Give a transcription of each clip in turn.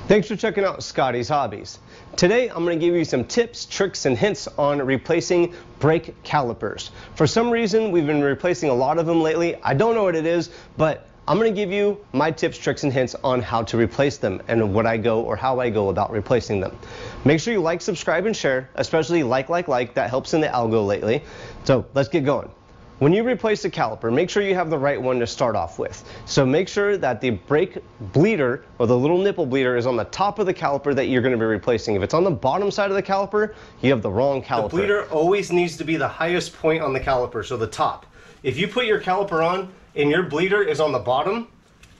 Thanks for checking out Scotties Hobbies. Today I'm going to give you some tips, tricks, and hints on replacing brake calipers. For some reason we've been replacing a lot of them lately. I don't know what it is, but I'm going to give you my tips, tricks, and hints on how to replace them and how I go about replacing them. Make sure you like, subscribe, and share, especially like. That helps in the algo lately. So let's get going. When you replace a caliper, make sure you have the right one to start off with. So make sure that the brake bleeder, or the little nipple bleeder, is on the top of the caliper that you're going to be replacing. If it's on the bottom side of the caliper, you have the wrong caliper. The bleeder always needs to be the highest point on the caliper, so the top. If you put your caliper on and your bleeder is on the bottom,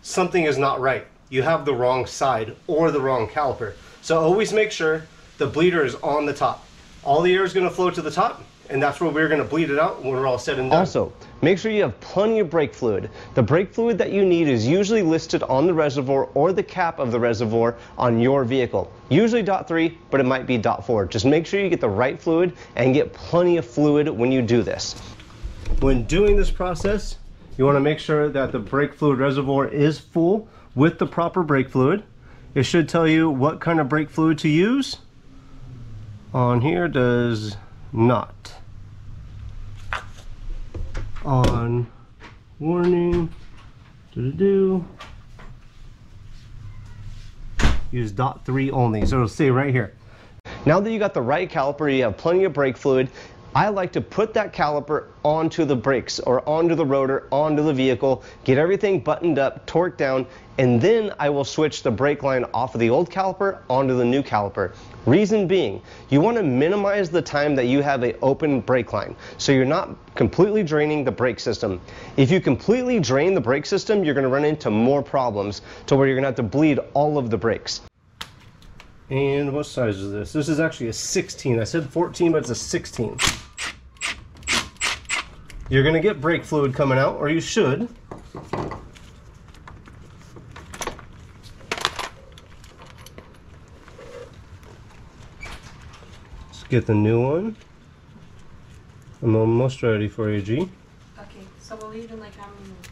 something is not right. You have the wrong side or the wrong caliper. So always make sure the bleeder is on the top. All the air is going to flow to the top, and that's where we're going to bleed it out when we're all said and done. Also, make sure you have plenty of brake fluid. The brake fluid that you need is usually listed on the reservoir or the cap of the reservoir on your vehicle. Usually .3, but it might be .4. Just make sure you get the right fluid and get plenty of fluid when you do this. When doing this process, you want to make sure that the brake fluid reservoir is full with the proper brake fluid. It should tell you what kind of brake fluid to use. On here does not. On warning, use .3 only, so it'll say right here. Now that you got the right caliper, you have plenty of brake fluid, I like to put that caliper onto the brakes or onto the rotor, onto the vehicle, get everything buttoned up, torqued down, and then I will switch the brake line off of the old caliper onto the new caliper. Reason being, you want to minimize the time that you have an open brake line, so you're not completely draining the brake system. If you completely drain the brake system, you're going to run into more problems to where you're going to have to bleed all of the brakes. And what size is this? This is actually a 16. I said 14, but it's a 16. You're going to get brake fluid coming out, or you should. Let's get the new one. I'm almost ready for you, G. Okay, so we'll leave in like how many minutes?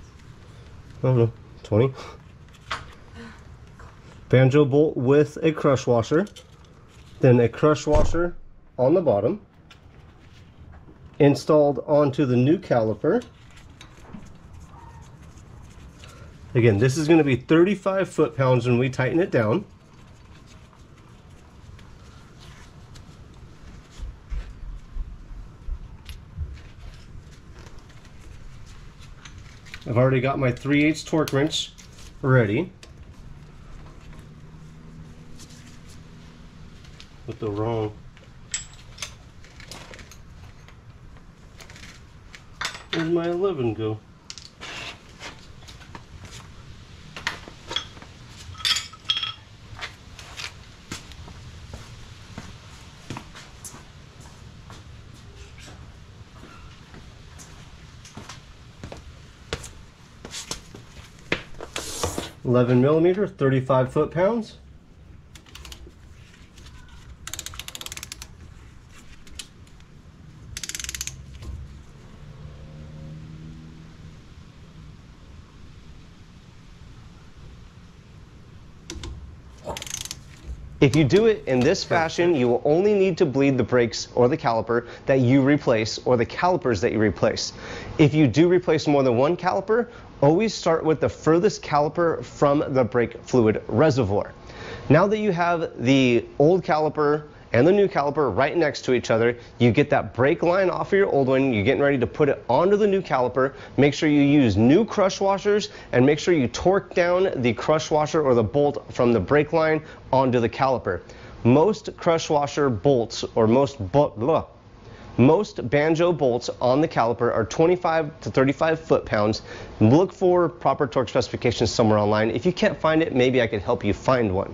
I don't know, 20. Banjo bolt with a crush washer, then a crush washer on the bottom, installed onto the new caliper. Again, this is going to be 35 foot-pounds when we tighten it down. I've already got my 3/8 torque wrench ready. With the wrong. Where'd my 11 go? $11mm, 35 foot-pounds. If you do it in this fashion, you will only need to bleed the brakes or the caliper that you replace, or the calipers that you replace. If you do replace more than one caliper, always start with the furthest caliper from the brake fluid reservoir. Now that you have the old caliper and the new caliper right next to each other, you get that brake line off of your old one, you're getting ready to put it onto the new caliper. Make sure you use new crush washers, and make sure you torque down the crush washer or the bolt from the brake line onto the caliper. Most crush washer bolts, or most banjo bolts on the caliper are 25 to 35 foot-pounds. Look for proper torque specifications somewhere online. If you can't find it, maybe I could help you find one.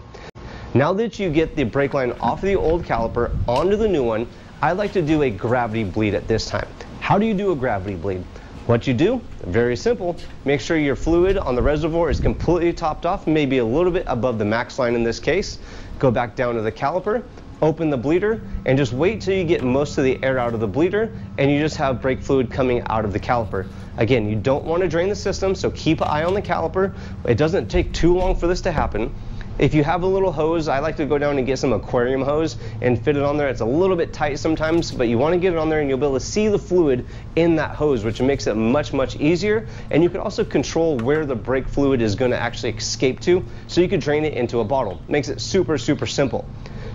Now that you get the brake line off of the old caliper onto the new one, I like to do a gravity bleed at this time. How do you do a gravity bleed? What you do, very simple. Make sure your fluid on the reservoir is completely topped off, maybe a little bit above the max line in this case. Go back down to the caliper, open the bleeder, and just wait till you get most of the air out of the bleeder, and you just have brake fluid coming out of the caliper. Again, you don't want to drain the system, so keep an eye on the caliper. It doesn't take too long for this to happen. If you have a little hose, I like to go down and get some aquarium hose and fit it on there. It's a little bit tight sometimes, but you want to get it on there and you'll be able to see the fluid in that hose, which makes it much easier. And you can also control where the brake fluid is going to actually escape to, so you could drain it into a bottle. Makes it super simple.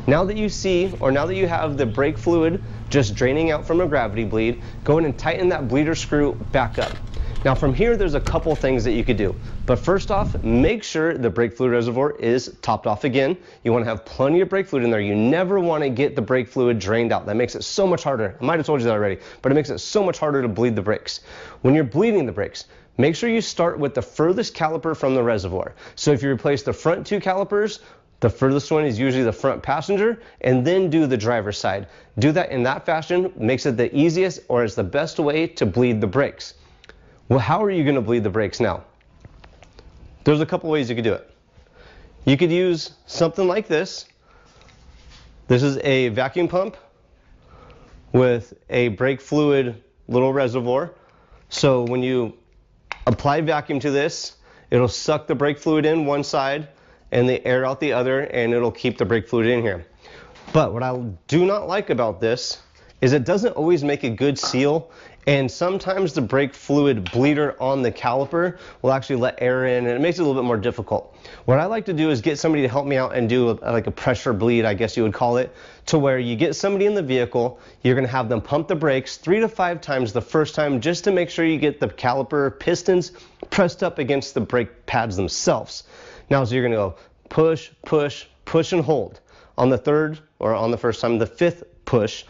Now that you see, or now that you have the brake fluid just draining out from a gravity bleed, go ahead and tighten that bleeder screw back up. Now from here, there's a couple things that you could do. But first off, make sure the brake fluid reservoir is topped off again. You want to have plenty of brake fluid in there. You never want to get the brake fluid drained out. That makes it so much harder. I might have told you that already, but it makes it so much harder to bleed the brakes. When you're bleeding the brakes, make sure you start with the furthest caliper from the reservoir. So if you replace the front two calipers, the furthest one is usually the front passenger, and then do the driver's side. Do that in that fashion, makes it the easiest, or it's the best way to bleed the brakes. Well, how are you going to bleed the brakes now? There's a couple ways you could do it. You could use something like this. This is a vacuum pump with a brake fluid little reservoir. So when you apply vacuum to this, it'll suck the brake fluid in one side and the air out the other, and it'll keep the brake fluid in here. But what I do not like about this is it doesn't always make a good seal, and sometimes the brake fluid bleeder on the caliper will actually let air in, and it makes it a little bit more difficult. What I like to do is get somebody to help me out and do like a pressure bleed, I guess you would call it, to where you get somebody in the vehicle, you're going to have them pump the brakes 3 to 5 times the first time, just to make sure you get the caliper pistons pressed up against the brake pads themselves. Now, so you're going to go push, push, push, and hold. On the third, or on the first time, the fifth push,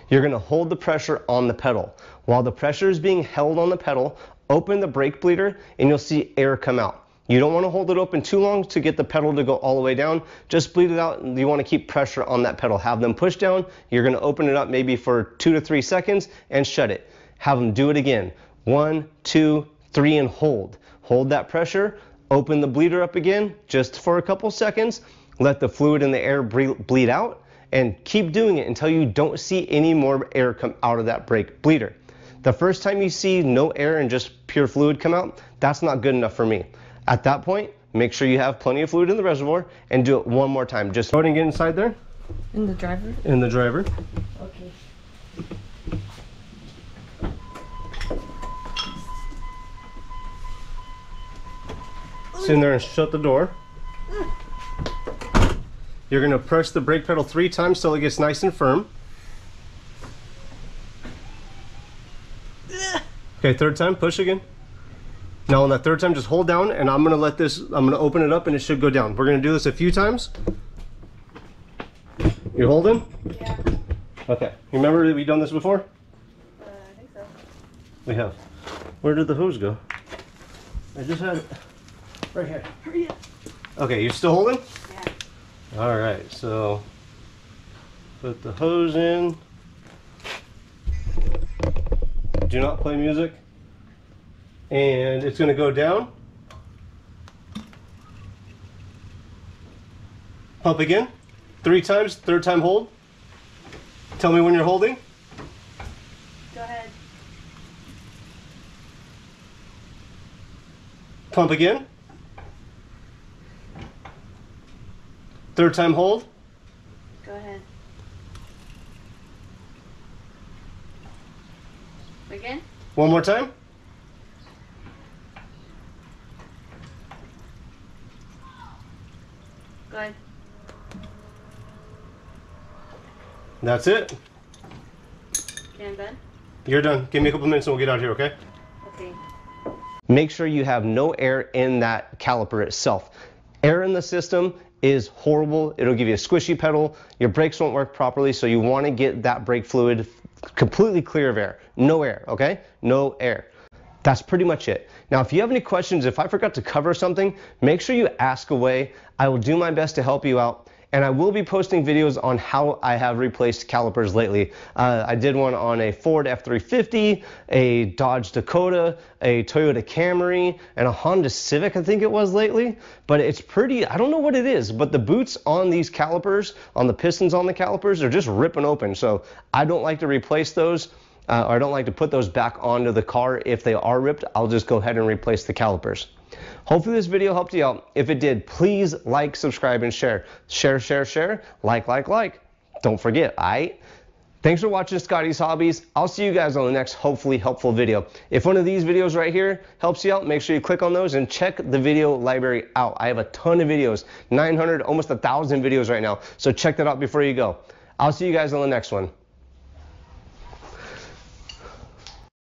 you're going to hold the pressure on the pedal. While the pressure is being held on the pedal, open the brake bleeder and you'll see air come out. You don't want to hold it open too long to get the pedal to go all the way down. Just bleed it out, and you want to keep pressure on that pedal. Have them push down. You're going to open it up maybe for 2 to 3 seconds and shut it. Have them do it again. 1, 2, 3, and hold. Hold that pressure. Open the bleeder up again just for a couple seconds. Let the fluid and the air bleed out, and keep doing it until you don't see any more air come out of that brake bleeder. The first time you see no air and just pure fluid come out, that's not good enough for me. At that point, make sure you have plenty of fluid in the reservoir and do it one more time. Just go ahead and get inside there. In the driver? In the driver. Okay. Sit in there and shut the door. You're going to press the brake pedal 3 times till it gets nice and firm. Okay, third time, push again. Now on that third time, just hold down, and I'm going to open it up and it should go down. We're going to do this a few times. You're holding? Yeah. Okay. You remember that we've done this before? I think so. We have. Where did the hose go? I just had it right here. Hurry up. Okay, you're still holding? Yeah. All right, so put the hose in. Do not play music. And it's going to go down. Pump again. 3 times, third time hold. Tell me when you're holding. Go ahead. Pump again. Third time hold. Go ahead. Again? One more time. Go ahead. That's it. Okay, I'm done? You're done. Give me a couple minutes and we'll get out of here, okay? Okay. Make sure you have no air in that caliper itself. Air in the system is horrible. It'll give you a squishy pedal. Your brakes won't work properly, so you want to get that brake fluid completely clear of air. No air, okay? No air. That's pretty much it. Now, if you have any questions, if I forgot to cover something, make sure you ask away. I will do my best to help you out. And I will be posting videos on how I have replaced calipers lately. I did one on a Ford F350, a Dodge Dakota, a Toyota Camry, and a Honda Civic, I think it was lately. But it's pretty, I don't know what it is, but the boots on these calipers, on the pistons on the calipers, are just ripping open. So I don't like to replace those, or I don't like to put those back onto the car if they are ripped. I'll just go ahead and replace the calipers. Hopefully this video helped you out. If it did, please like, subscribe, and share. Share, like. Don't forget, aight? Thanks for watching Scotties Hobbies. I'll see you guys on the next hopefully helpful video. If one of these videos right here helps you out, make sure you click on those and check the video library out. I have a ton of videos, 900, almost 1,000 videos right now. So check that out before you go. I'll see you guys on the next one.